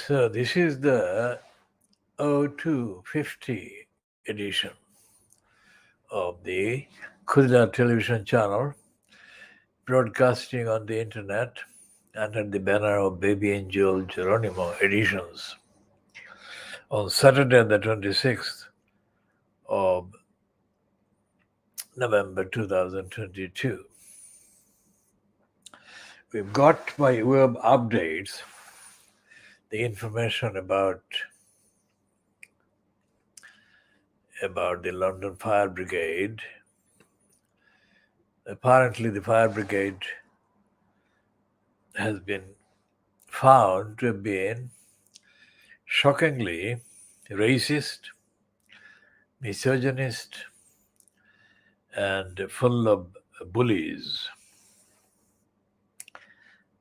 So this is the 0250 edition of the Khoodeelaar television channel, broadcasting on the internet under the banner of Baby Angel Geronimo editions on Saturday the 26th of November 2022. We've got by web updates the information about the London Fire Brigade. Apparently, the fire brigade has been found to have been shockingly racist, misogynist, and full of bullies.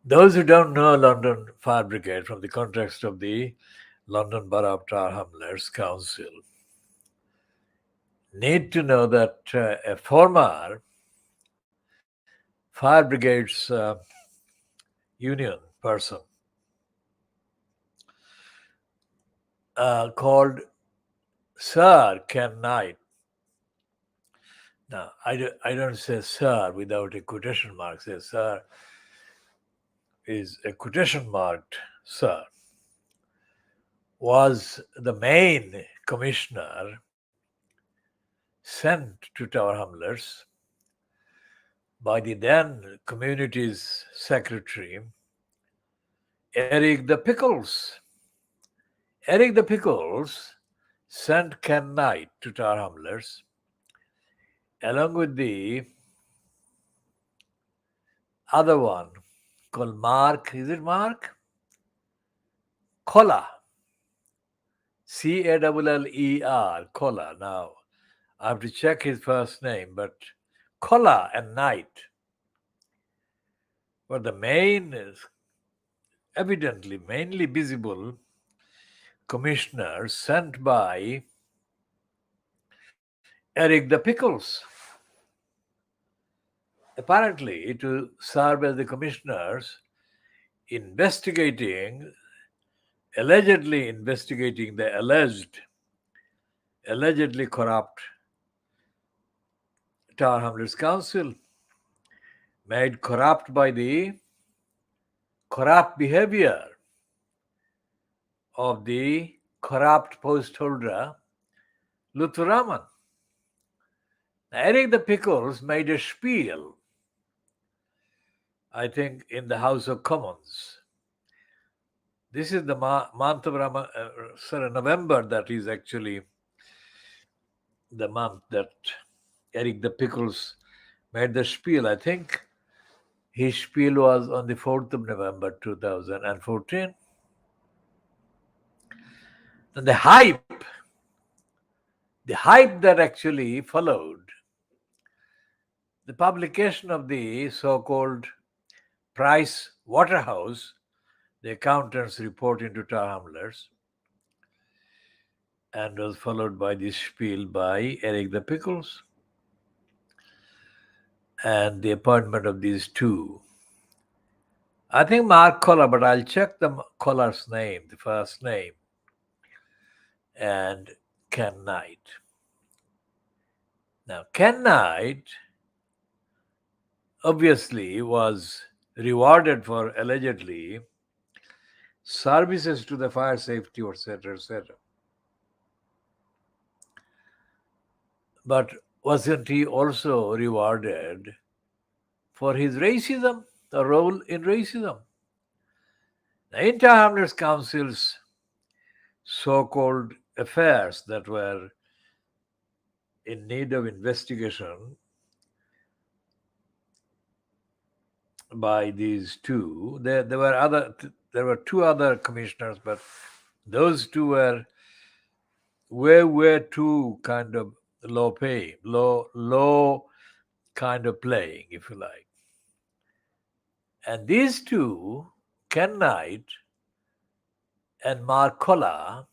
Those who don't know London Fire Brigade from the context of the London Borough of Tower Hamlets Council need to know that a former Fire Brigade's union person called Sir Ken Knight. Now, I don't say sir without a quotation mark. Say sir is a quotation marked sir, was the main commissioner sent to Tower Hamlets by the then community's secretary, Eric the Pickles. Eric the Pickles sent Ken Knight to Tower Hamlets along with the other one called Mark. Is it Mark? Khoodeelaar. Calleer. Khoodeelaar. Now, I have to check his first name, but Khoodeelaar and Knight were the evidently mainly visible commissioners sent by Eric the Pickles, apparently to serve as the commissioners allegedly investigating the allegedly corrupt Tower Hamlets Council, made corrupt by the corrupt behavior of the corrupt post holder Luthuraman. Eric the Pickles made a spiel, I think, in the House of Commons. This is the month of November that is actually the month that Eric the Pickles made the spiel. I think his spiel was on the 4th of November 2014. And the hype that actually followed the publication of the so-called Price Waterhouse, the accountant's report into Tower Hamlets, and was followed by this spiel by Eric the Pickles and the appointment of these two. I think Mark Khoodeelaar, but I'll check the Khoodeelaar's name, the first name, and Ken Knight. Now, Ken Knight obviously was rewarded for allegedly services to the fire safety, etc., etc. But wasn't he also rewarded for his racism, the role in racism? The entire Hamlets Council's so-called affairs that were in need of investigation by these two. There were two other commissioners, but those two were way too kind of low kind of playing, if you like. And these two, Ken Knight and Mark Khoodeelaar,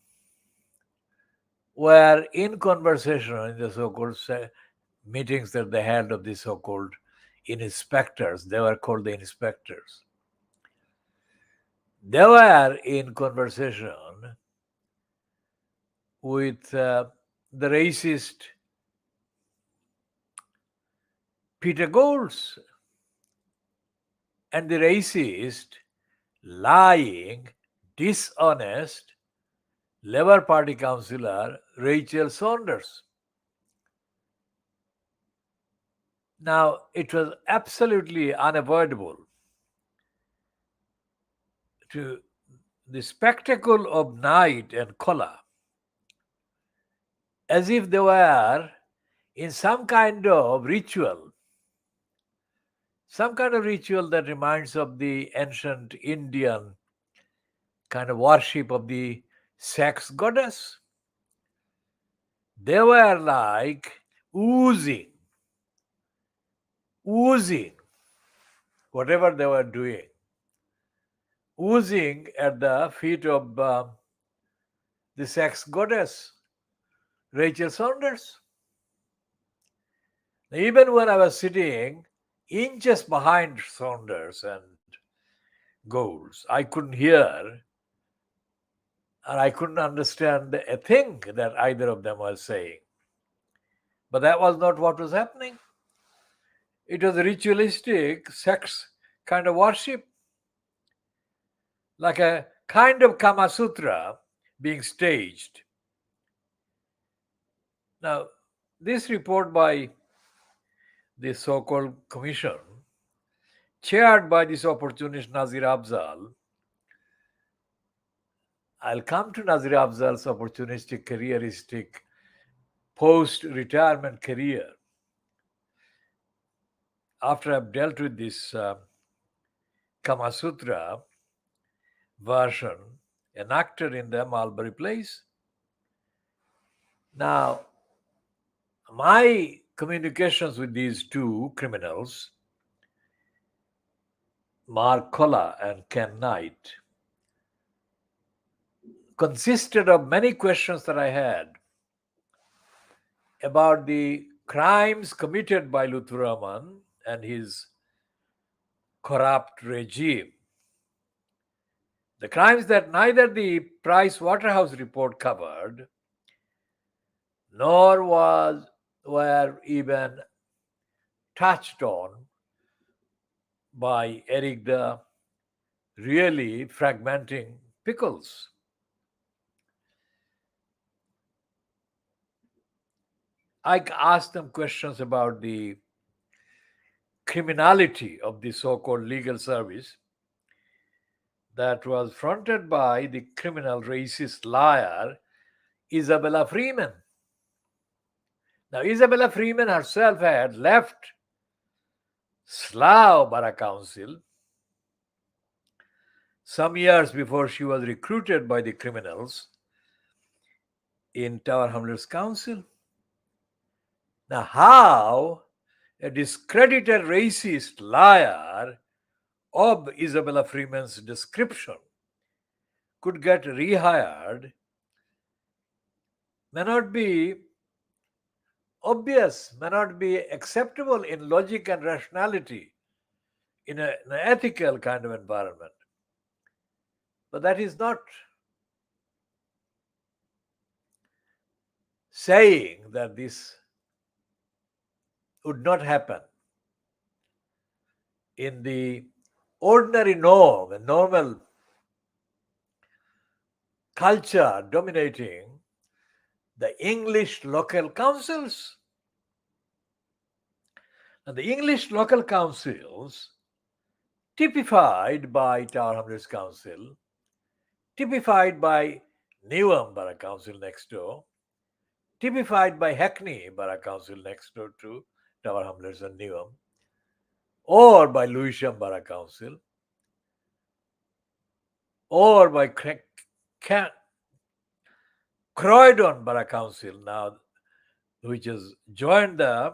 were in conversation in the so-called meetings that they had of the so-called inspectors. They were called the inspectors. They were in conversation with the racist Peter Golds and the racist, lying, dishonest Labour Party councillor Rachel Saunders. Now, it was absolutely unavoidable to the spectacle of night and colour, as if they were in some kind of ritual that reminds of the ancient Indian kind of worship of the sex goddess. They were like oozing, whatever they were doing, oozing at the feet of the sex goddess, Rachel Saunders. Even when I was sitting inches behind Saunders and Golds, I couldn't hear and I couldn't understand a thing that either of them was saying. But that was not what was happening. It was a ritualistic sex kind of worship, like a kind of Kama Sutra being staged. Now, this report by the so-called commission, chaired by this opportunist Nazir Afzal, I'll come to Nazir Afzal's opportunistic, careeristic, post-retirement career after I've dealt with this Kama Sutra version enacted in the Mulberry Place. Now, my communications with these two criminals, Mark Kolla and Ken Knight, consisted of many questions that I had about the crimes committed by Luthuraman and his corrupt regime. The crimes that neither the Price Waterhouse report covered, nor were even touched on by Eric the really fragmenting Pickles. I asked them questions about the criminality of the so-called legal service that was fronted by the criminal racist liar Isabella Freeman. Now, Isabella Freeman herself had left Slough Borough Council some years before she was recruited by the criminals in Tower Hamlets Council. Now, how a discredited racist liar of Isabella Freeman's description could get rehired may not be obvious, may not be acceptable in logic and rationality in an ethical kind of environment. But that is not saying that this would not happen in the ordinary norm and normal culture dominating the English local councils. And the English local councils, typified by Tower Hamlets Council, typified by Newham Borough Council next door, typified by Hackney Borough Council next door to Tower Hamlets and Newham, or by Lewisham Borough Council, or by Croydon Borough Council now, which has joined the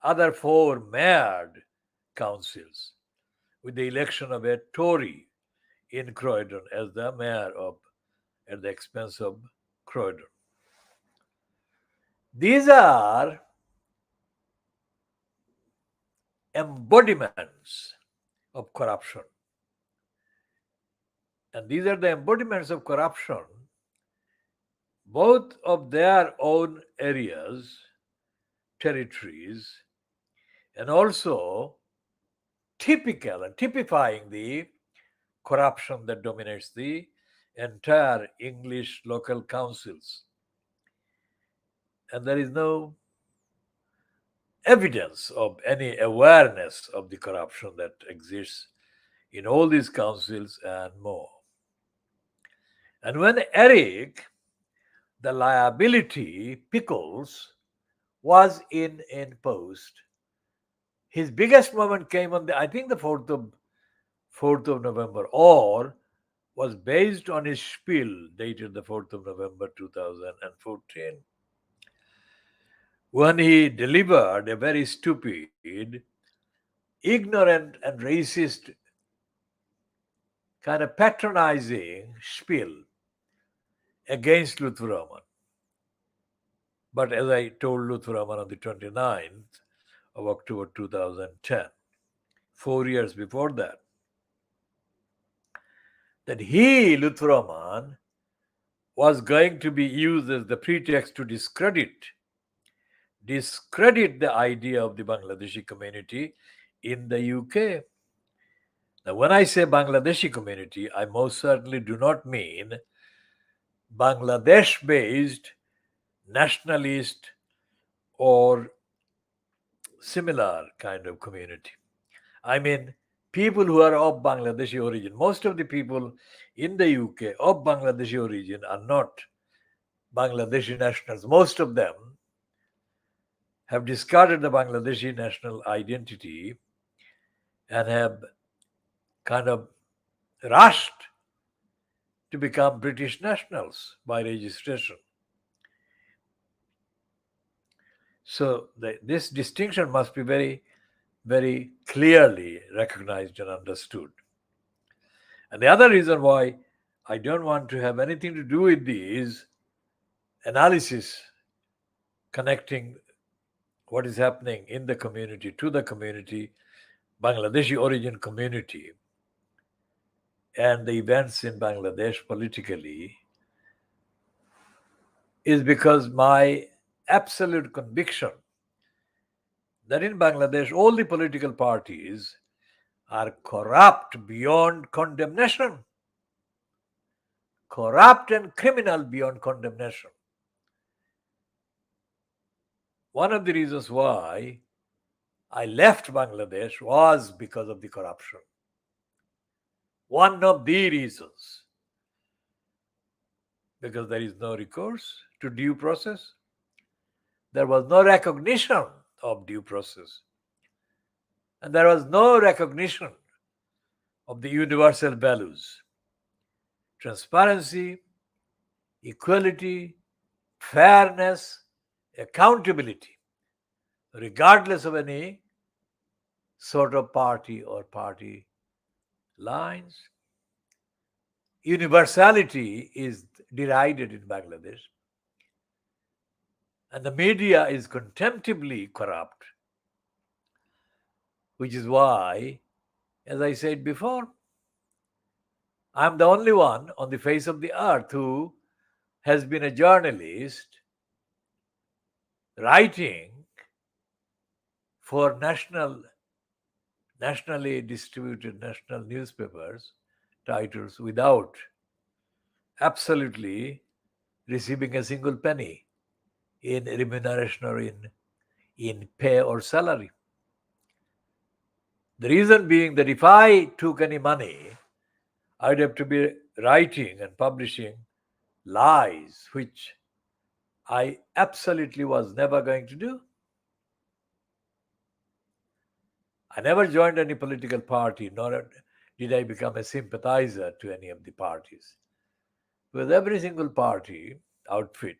other four mayored councils with the election of a Tory in Croydon as the mayor at the expense of Croydon. These are embodiments of corruption. And these are the embodiments of corruption, both of their own areas, territories, and also typical and typifying the corruption that dominates the entire English local councils. And there is no evidence of any awareness of the corruption that exists in all these councils and more. And when Eric, the liability Pickles, was in post, his biggest moment came on the, I think, the 4th of November, or was based on his spiel dated the 4th of November 2014, when he delivered a very stupid, ignorant, and racist, kind of patronizing spiel against Lutheraman. But as I told Lutheraman on the 29th of October 2010, 4 years before that he, Lutheraman, was going to be used as the pretext to discredit the idea of the Bangladeshi community in the UK. Now, when I say Bangladeshi community, I most certainly do not mean Bangladesh-based nationalist or similar kind of community. I mean, people who are of Bangladeshi origin. Most of the people in the UK of Bangladeshi origin are not Bangladeshi nationals. Most of them have discarded the Bangladeshi national identity and have kind of rushed to become British nationals by registration. So this distinction must be very, very clearly recognized and understood. And the other reason why I don't want to have anything to do with these analysis connecting what is happening in the community to the community, Bangladeshi origin community, and the events in Bangladesh politically, is because my absolute conviction that in Bangladesh all the political parties are corrupt beyond condemnation, corrupt and criminal beyond condemnation. One of the reasons why I left Bangladesh was because of the corruption. One of the reasons, because there is no recourse to due process. There was no recognition of due process. And there was no recognition of the universal values: transparency, equality, fairness, accountability, regardless of any sort of party or party lines. Universality is derided in Bangladesh, and the media is contemptibly corrupt, which is why, as I said before, I'm the only one on the face of the earth who has been a journalist writing for nationally distributed national newspapers titles without absolutely receiving a single penny in remuneration or in pay or salary. The reason being that if I took any money, I'd have to be writing and publishing lies, which I absolutely was never going to do. I never joined any political party, nor did I become a sympathizer to any of the parties. With every single party outfit,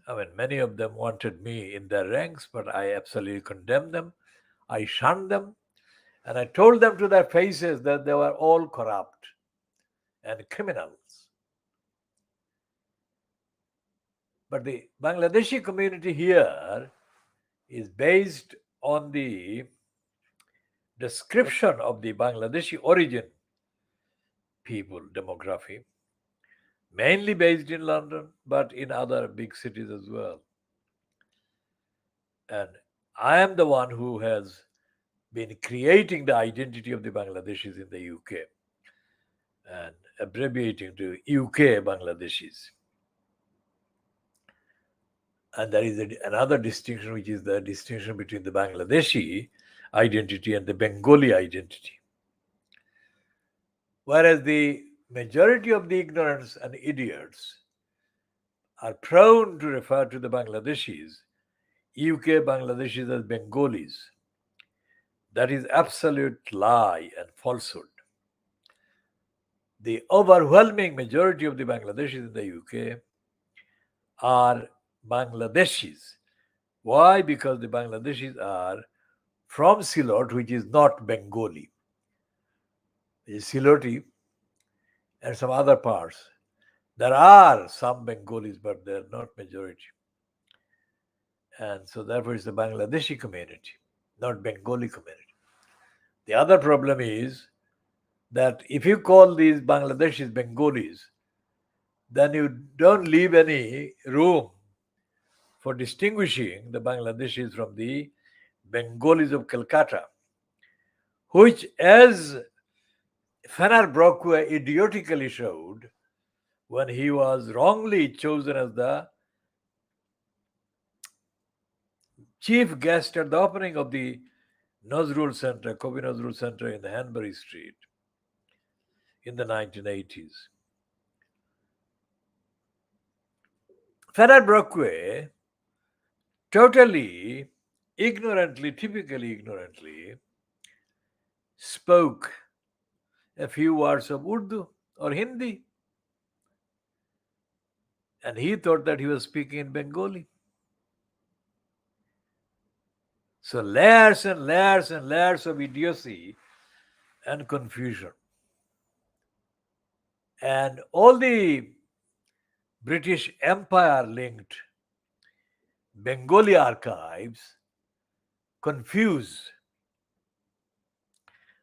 I mean, many of them wanted me in their ranks, but I absolutely condemned them. I shunned them, and I told them to their faces that they were all corrupt and criminals. But the Bangladeshi community here is based on the description of the Bangladeshi origin people demography, mainly based in London, but in other big cities as well. And I am the one who has been creating the identity of the Bangladeshis in the UK and abbreviating to UK Bangladeshis. And there is another distinction, which is the distinction between the Bangladeshi identity and the Bengali identity. Whereas the majority of the ignorants and idiots are prone to refer to the Bangladeshis, UK Bangladeshis, as Bengalis. That is absolute lie and falsehood. The overwhelming majority of the Bangladeshis in the UK are Bangladeshis. Why? Because the Bangladeshis are from Silot, which is not Bengali. It is Siloti and some other parts. There are some Bengalis, but they're not majority. And so therefore it's the Bangladeshi community, not Bengali community. The other problem is that if you call these Bangladeshis Bengalis, then you don't leave any room for distinguishing the Bangladeshis from the Bengalis of Calcutta, which, as Fenar Brockway idiotically showed when he was wrongly chosen as the chief guest at the opening of the Nazrul Center, Kobi Nazrul Center in the Hanbury Street in the 1980s. Fenar Brockway totally ignorantly, typically ignorantly, spoke a few words of Urdu or Hindi. And he thought that he was speaking in Bengali. So layers and layers and layers of idiocy and confusion. And all the British Empire linked Bengali archives confuse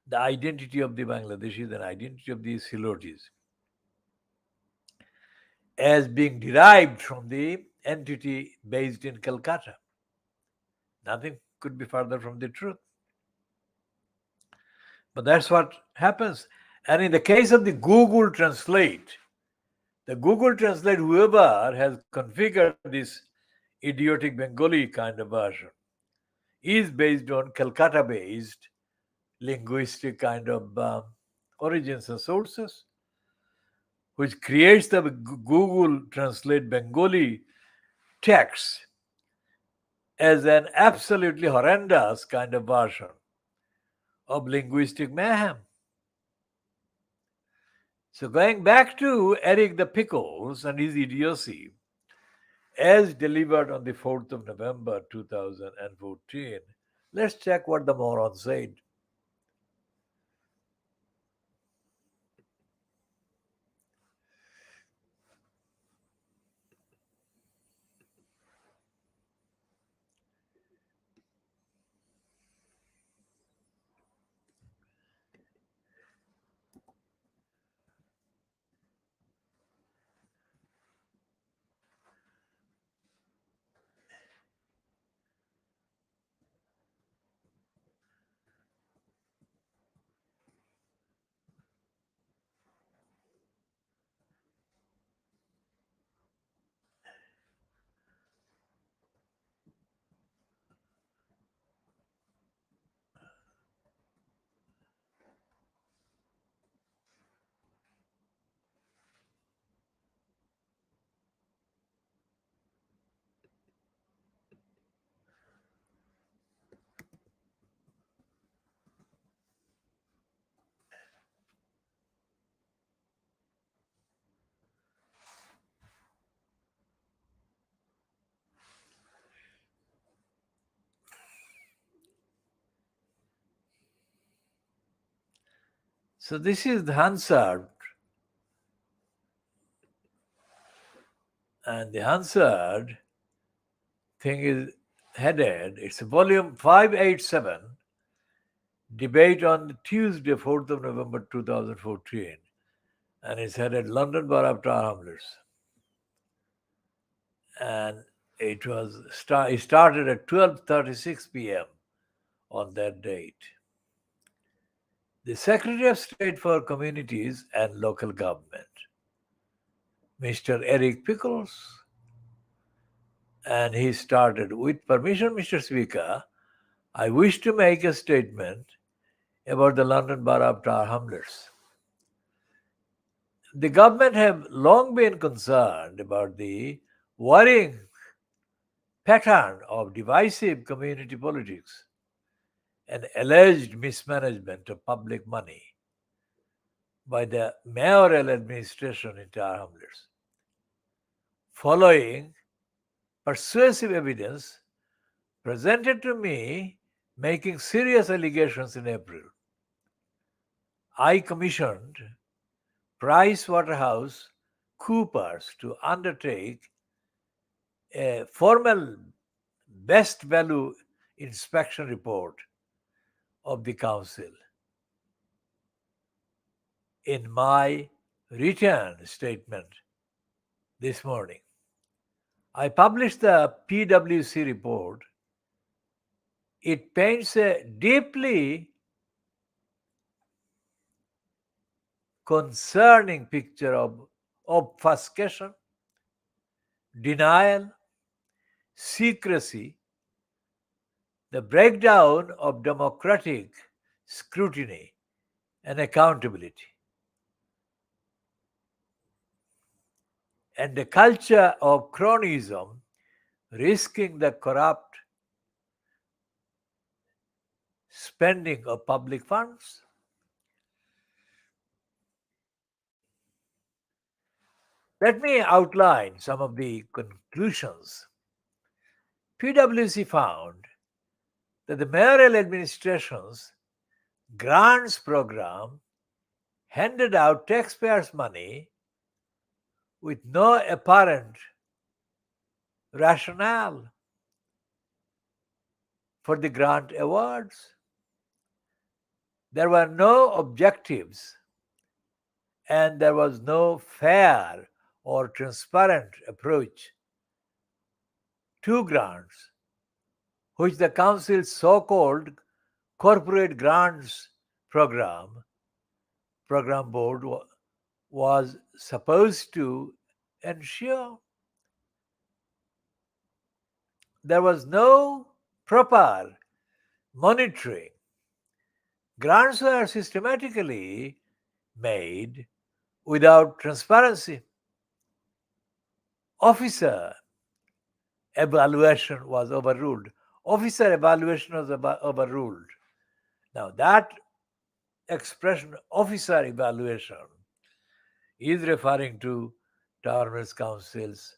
the identity of the Bangladeshis and identity of the Silotis as being derived from the entity based in Calcutta. Nothing could be further from the truth. But that's what happens. And in the case of the Google Translate, whoever has configured this idiotic Bengali kind of version, is based on Calcutta based linguistic kind of origins and sources, which creates the Google Translate Bengali text as an absolutely horrendous kind of version of linguistic mayhem. So going back to Eric the Pickles and his idiocy, as delivered on the 4th of November 2014, let's check what the moron said. So this is the Hansard, and the Hansard thing is headed, it's volume 587, debate on Tuesday, 4th of November 2014. and it's headed London Borough of Tar Hamlets. And it started at 12:36 p.m. on that date. The Secretary of State for Communities and Local Government, Mr. Eric Pickles, and he started, with permission, Mr. Speaker, I wish to make a statement about the London Borough of Tar Hamlets. The government have long been concerned about the worrying pattern of divisive community politics and alleged mismanagement of public money by the mayoral administration in Tar Hamlets. Following persuasive evidence presented to me making serious allegations in April, I commissioned PricewaterhouseCoopers to undertake a formal best value inspection report of the council. In my written statement this morning, I published the PwC report. It paints a deeply concerning picture of obfuscation, denial, secrecy, the breakdown of democratic scrutiny and accountability, and the culture of cronyism risking the corrupt spending of public funds. Let me outline some of the conclusions. PwC found that the mayoral administration's grants program handed out taxpayers' money with no apparent rationale for the grant awards. There were no objectives, and there was no fair or transparent approach to grants, which the council's so-called corporate grants program board was supposed to ensure. There was no proper monitoring. Grants were systematically made without transparency. Officer evaluation was overruled. Officer evaluation was overruled. Now, that expression, officer evaluation, is referring to Tar Hamlets Council's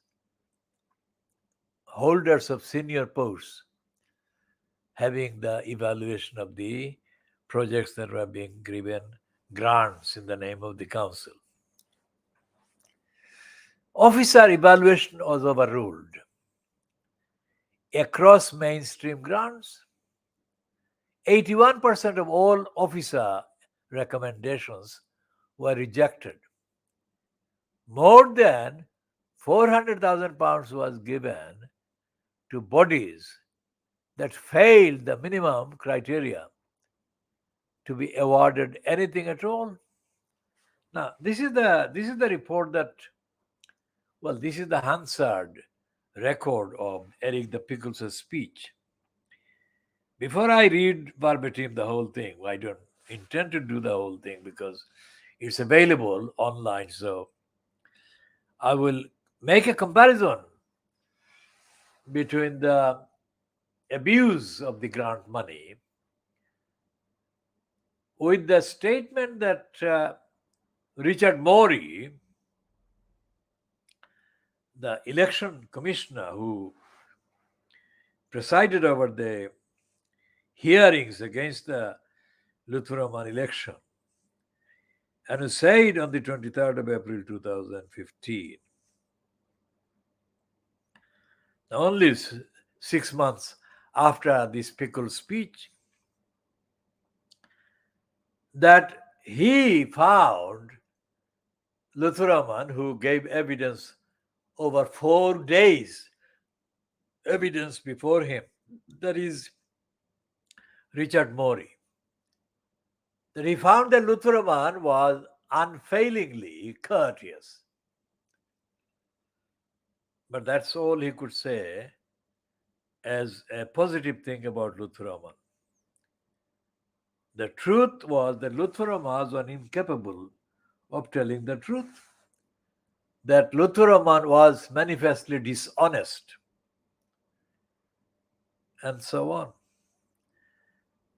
holders of senior posts having the evaluation of the projects that were being given grants in the name of the council. Officer evaluation was overruled. Across mainstream grants, 81% of all officer recommendations were rejected. More than £400,000 was given to bodies that failed the minimum criteria to be awarded anything at all. Now, this is the report that, well, this is the Hansard record of Eric the Pickles' speech. Before I read verbatim the whole thing, I don't intend to do the whole thing because it's available online. So I will make a comparison between the abuse of the grant money with the statement that Richard Morey, the election commissioner who presided over the hearings against the Luther Rahman election, and who said on the 23rd of April 2015, only 6 months after this Pickles speech, that he found Lutheraman who gave evidence over 4 days, evidence before him, that is Richard Morey, that he found that Lutheraman was unfailingly courteous. But that's all he could say as a positive thing about Lutheraman. The truth was that Lutheraman was incapable of telling the truth, that Lutheraman was manifestly dishonest, and so on.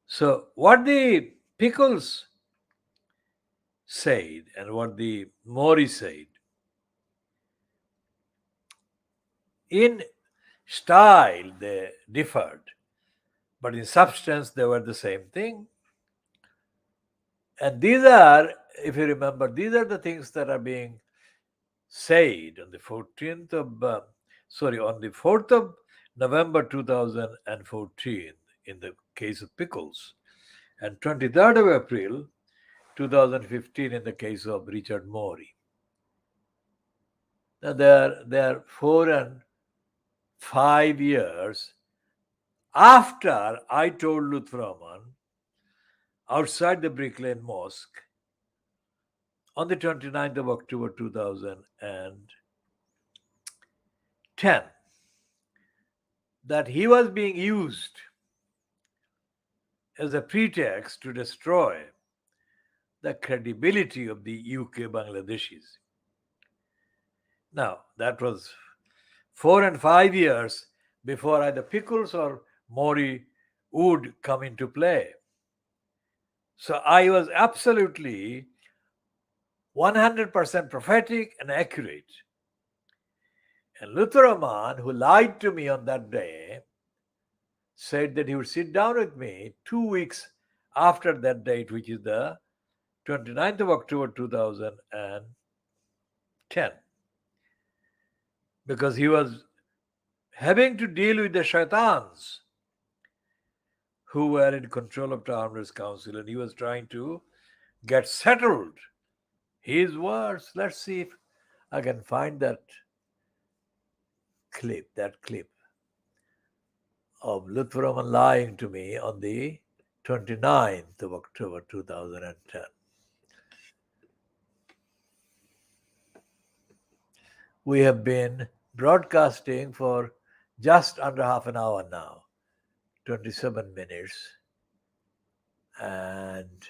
So, what the Pickles said and what the Morey said, in style they differed, but in substance they were the same thing. And these are, if you remember, these are the things that are being said on the 14th of, on the 4th of November 2014 in the case of Pickles, and 23rd of April 2015 in the case of Richard Morey. Now, they're 4 and 5 years after I told Lutheraman outside the Brick Lane Mosque on the 29th of October 2010 that he was being used as a pretext to destroy the credibility of the UK Bangladeshis. Now, that was 4 and 5 years before either Pickles or Morey would come into play. So I was absolutely 100% prophetic and accurate. And Lutheraman, who lied to me on that day, said that he would sit down with me 2 weeks after that date, which is the 29th of October 2010, because he was having to deal with the shaitans who were in control of the Armorers Council, and he was trying to get settled. His words. Let's see if I can find that clip of Lutheraman lying to me on the 29th of October 2010. We have been broadcasting for just under half an hour now, 27 minutes, and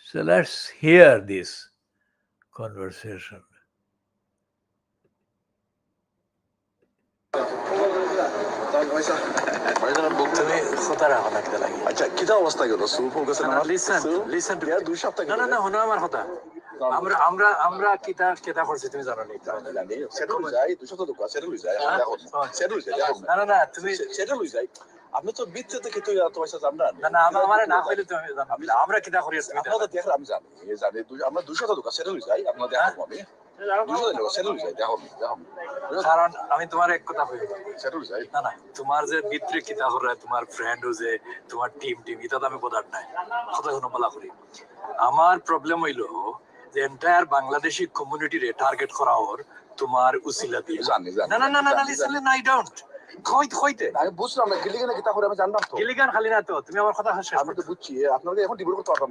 so let's hear this conversation. তুমি খোদা রাখো না কিতা লাগে আচ্ছা কিতা অবস্থা গেল সু ফোকাস না লিসেন টু দুই সপ্তাহ না না হনো আমার কথা আমরা আমরা আমরা কিতা কিতা করছি তুমি জানো নি সেটা লই যাই দুই সপ্তাহ দোকা সেটা লই যাই সেটা লই যাই না না না তুমি সেটা লই যাই আপনি তো বিচ্ছে থেকে তুই তো পয়সা জাননা না না আমারে না কইলে তুমি জানো আমরা কিতা করি আপনারা দেখরা আমি জানি আমরা 200 দোকা সেটা লই যাই আপনারা দেখো আমি কারণ আমি তোমার এক কথা কই না না তোমার যে মিত্র কিতা হরে তোমার ফ্রেন্ড যে তোমার টিম এটা তো আমি বোঝার নাই কথা কোনো বলা করি আমার প্রবলেম হইলো যে এন্টায়ার বাংলাদেশি কমিউনিটিরে টার্গেট করা হর তোমার উসিলা দিয়ে না না না না লিসেন আই ডোন্ট কইতে আমি বুঝলাম না গিলিগান কিতা করে আমি জানতাম তো গিলিগান খালি না তো তুমি আমার কথা শেষ আমি তো বুঝছি আপনাকে এখন ডিবেট করতে পারতাম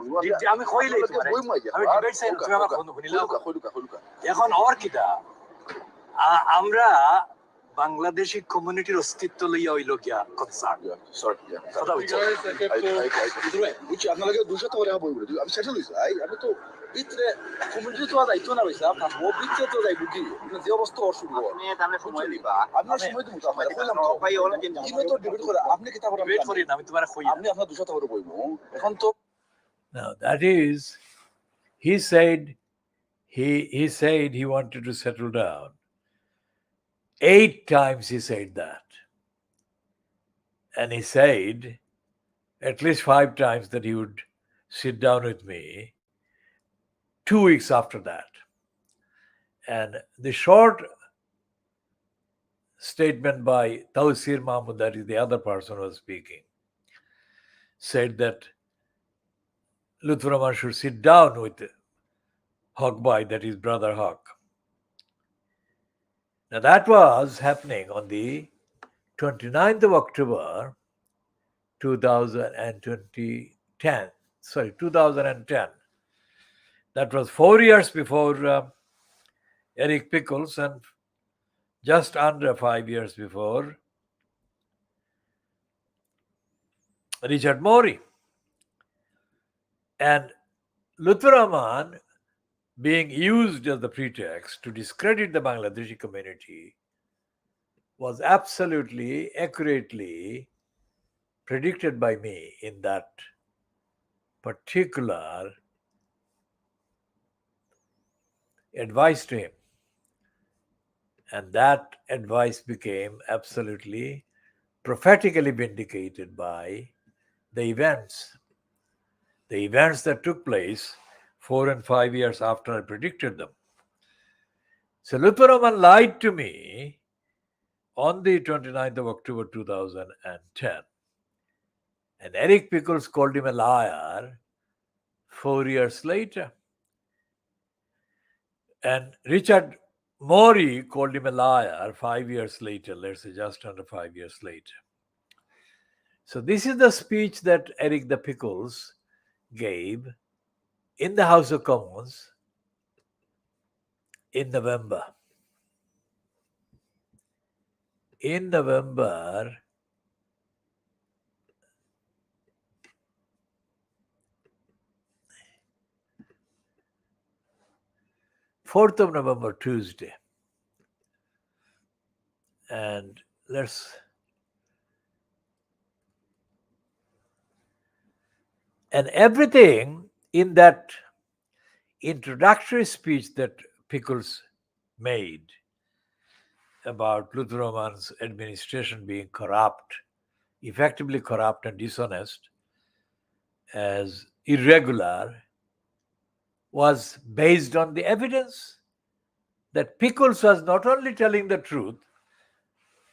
আমি কইলেই আমি ডিবেট চাই তুমি আমার কথা শুনিলাও এখন আর কিটা আমরা বাংলাদেশি কমিউনিটির অস্তিত্ব লইয়া হইল গিয়া কনসার্ন কথা বুঝছো বুঝছি আপনাকে 200 টাকা বই বলে আমি শেষ হইছে আমি তো ভিতরে কমিউনিটি তো দায়িত্ব না হইছে আপনার ও ভিতরে তো যাই বুঝি যে অবস্থা অসুবিধা আপনি তাহলে সময় দিবা আপনার সময় দিমু আপনারা কইলাম তো ভাই ওলা কেন কি তো ডিবেট করে আপনি কি তা করে ডিবেট করেন আমি তোমারে কই আপনি আপনার 200 টাকা বইবো এখন তো now that is he said he wanted to settle down. 8 times he said that. And he said at least 5 times that he would sit down with me 2 weeks after that. And the short statement by Tawsir Mahmud, that is the other person who was speaking, said that Lutfur Rahman should sit down with Haque Bhai, that is brother Haque. Now that was happening on the 29th of October 2010. Sorry, 2010. That was 4 years before Eric Pickles and just under 5 years before Richard Morey. And Lutfur Rahman, being used as the pretext to discredit the Bangladeshi community, was absolutely accurately predicted by me in that particular advice to him. And that advice became absolutely prophetically vindicated by the events that took place 4 and 5 years after I predicted them. So Lutfur Rahman lied to me on the 29th of October 2010. And Eric Pickles called him a liar 4 years later. And Richard Morey called him a liar 5 years later, let's say just under 5 years later. So this is the speech that Eric the Pickles gave in the House of Commons in November. In November 4th of November, Tuesday. And everything in that introductory speech that Pickles made about Lutfur Rahman's administration being corrupt, effectively corrupt and dishonest, as irregular, was based on the evidence that Pickles was not only telling the truth,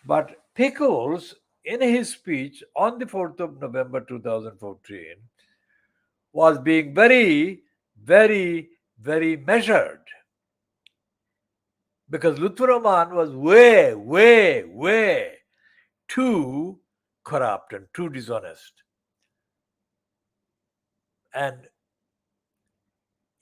but Pickles, in his speech on the 4th of November 2014, was being very, very, very measured. Because Lutfur Rahman was way, way, way too corrupt and too dishonest. And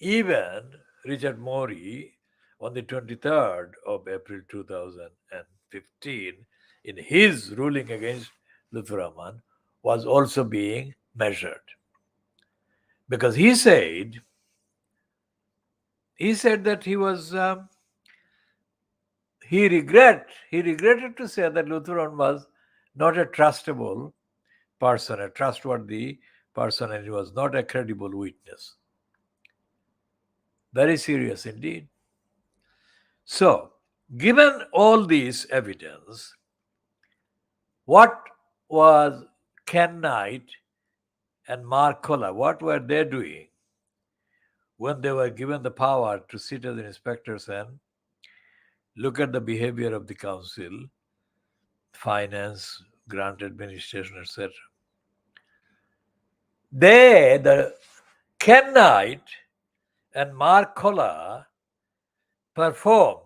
even Richard Morey, on the 23rd of April 2015, in his ruling against Lutfur Rahman, was also being measured. Because he said that he regretted to say that Lutfur Rahman was not a trustable person, a trustworthy person, and he was not a credible witness. Very serious indeed. So, given all this evidence, what was Ken Knight and Mark Koller, what were they doing when they were given the power to sit as inspectors and look at the behavior of the council, finance, grant administration, etc.? The Ken Knight and Mark Koller performed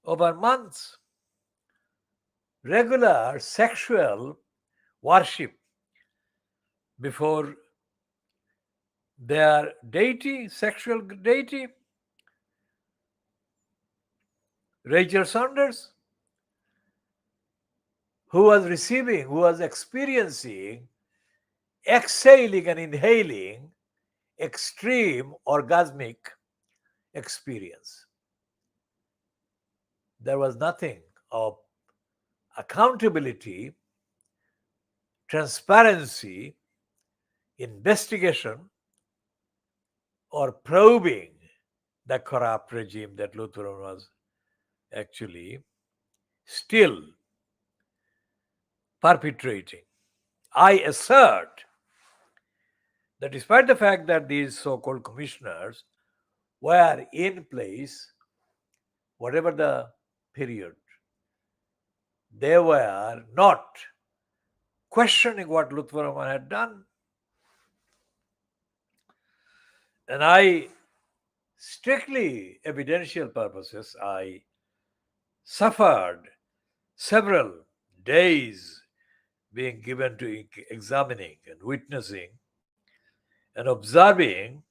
over months regular sexual worship before their deity, sexual deity, Rachel Saunders, who was experiencing exhaling and inhaling extreme orgasmic experience. There was nothing of accountability, transparency, investigation, or probing the corrupt regime that Lutfur Rahman was actually still perpetrating. I assert that despite the fact that these so-called commissioners were in place, whatever the period, they were not questioning what Lutfur Rahman had done. And I, strictly evidential purposes, I suffered several days being given to examining and witnessing and observing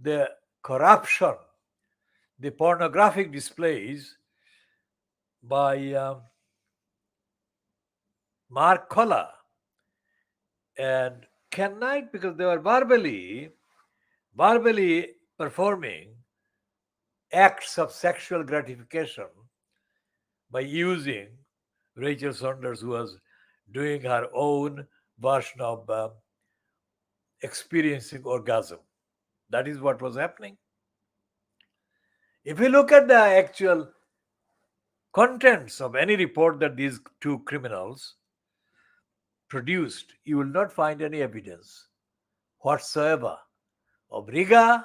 the corruption, the pornographic displays by Mark Kolla and Ken Knight, because they were verbally performing acts of sexual gratification by using Rachel Saunders, who was doing her own version of experiencing orgasm. That is what was happening. If you look at the actual contents of any report that these two criminals produced, you will not find any evidence whatsoever of rigor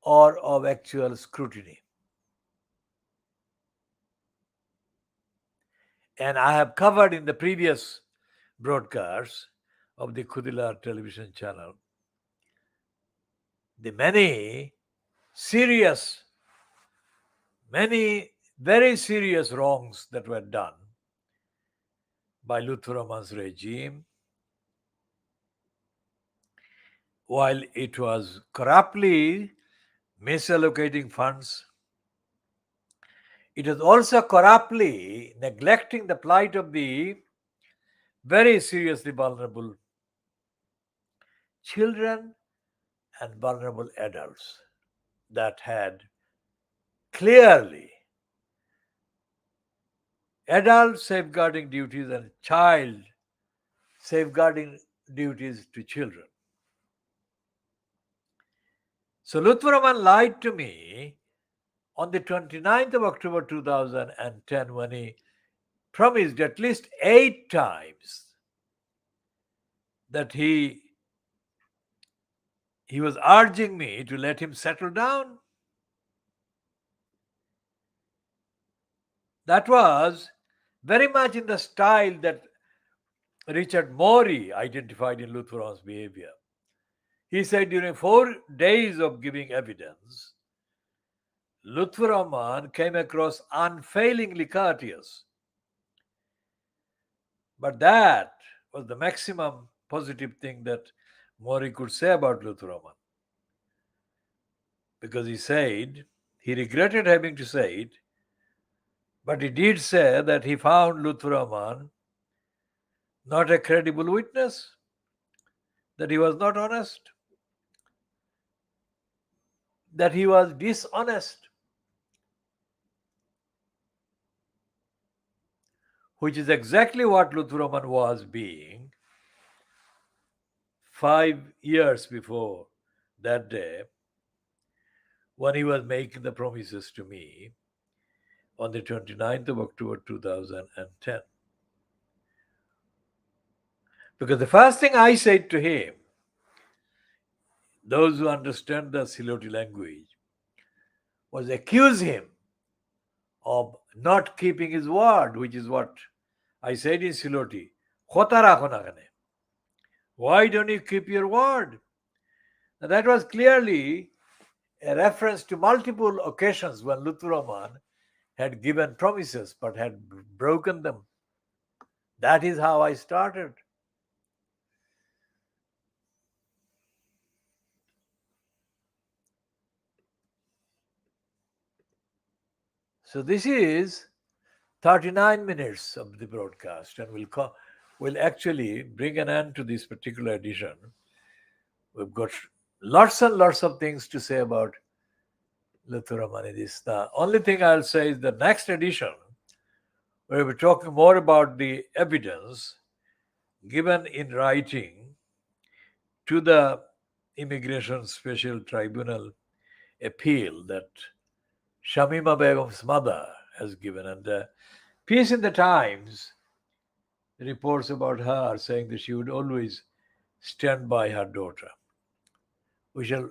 or of actual scrutiny. And I have covered in the previous broadcasts of the Khoodeelaar television channel the many very serious wrongs that were done by Lutfur Rahman's regime while it was corruptly misallocating funds. It was also corruptly neglecting the plight of the very seriously vulnerable children and vulnerable adults that had clearly adult safeguarding duties and child safeguarding duties to children. So Lutfur Rahman lied to me on the 29th of October 2010 when he promised at least 8 times that he was urging me to let him settle down. That was very much in the style that Richard Morey identified in Lutfur Rahman's behavior. He said during 4 days of giving evidence, Lutfur Rahman came across unfailingly courteous. But that was the maximum positive thing that Morey could say about Lutfur Rahman. Because he said, he regretted having to say it, but he did say that he found Lutfur Rahman not a credible witness, that he was not honest, that he was dishonest, which is exactly what Lutfur Rahman was being 5 years before that day when he was making the promises to me on the 29th of October 2010. Because the first thing I said to him, those who understand the Siloti language, was accuse him of not keeping his word, which is what I said in Siloti. Why don't you keep your word? Now, that was clearly a reference to multiple occasions when Lutfur Rahman had given promises but had broken them. That is how I started. So this is 39 minutes of the broadcast, and we'll actually bring an end to this particular edition. We've got lots and lots of things to say about Lutfur Rahman. The only thing I'll say is the next edition, we'll be talking more about the evidence given in writing to the Immigration Special Tribunal appeal that Shamima Begum's mother has given. And a piece in the Times reports about her saying that she would always stand by her daughter. We shall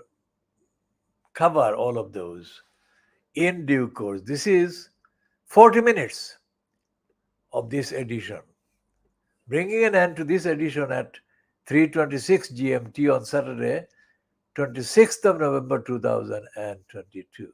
cover all of those in due course. This is 40 minutes of this edition, bringing an end to this edition at 3:26 GMT on Saturday, 26th of November 2022.